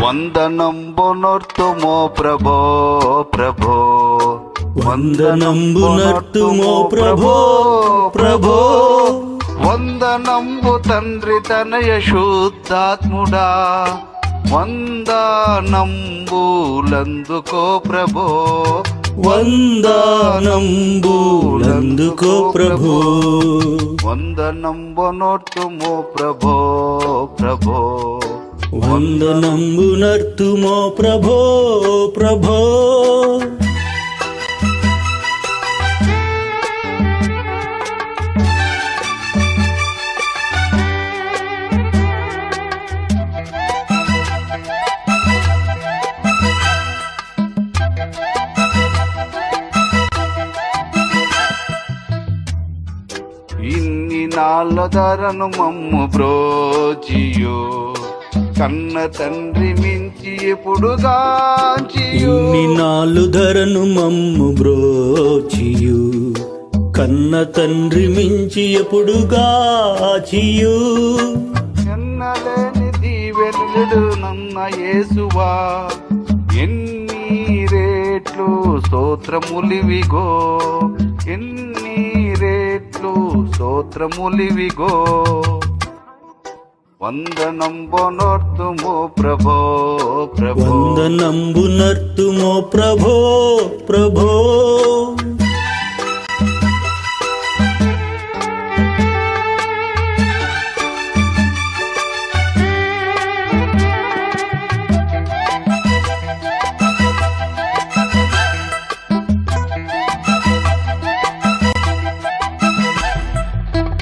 వందనంబునొర్తుమో ప్రభో ప్రభో వందనంబునర్తుమో ప్రభో ప్రభో వందనంబు తండ్రి తనయ శుద్ధాత్ముడా వందనంబులందుకో ప్రభో వందనంబులందుకో ప్రభో వందనంబునొర్తుమో ప్రభో ప్రభో వందనంబునర్తుమో ప్రభో ప్రభో ఇన్ని నాళ్ళ ధరను మమ్ము బ్రోచియో కన్న తండ్రి మించి ఎప్పుడు గాంచియో ఇన్ని నాలు ధరను మమ్ము బ్రోచియు కన్న తండ్రి మించి ఎప్పుడు గాచియు ఎన్నలేని దీవెనుడు నన్న యేసువా ఎన్ని రేట్లు స్తోత్రములివిగో ఎన్ని రేట్లు స్తోత్రములివిగో వందనంబునొర్తుమో ప్రభో ప్రభో వందనంబునర్తుమో ప్రభో ప్రభో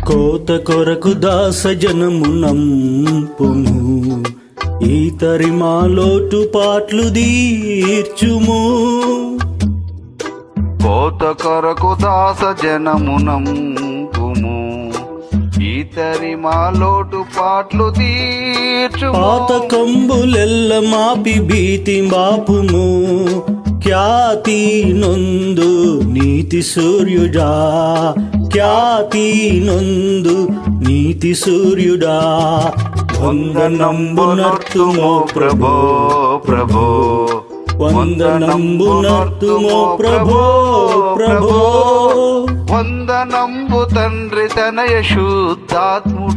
కోత కొరకు దాస జనము నంపుము ఈతరి మాలోటు పాట్లు దీర్చుము కోత కొరకు దాస జనమునంపుము ఈతరి మాలోటు పాట్లు తీర్చుము పాత కంబులెల్ల మాపి భీతి బాపుము ఖ్యాతి నొందు నీతి సూర్యుడా ఖ్యాతి నొందు నీతి సూర్యుడా వందనంబునర్తుమో ప్రభో ప్రభో వందనంబునర్తుమో ప్రభో ప్రభో వందనంబు తండ్రి తనయ శుద్ధాత్ముడా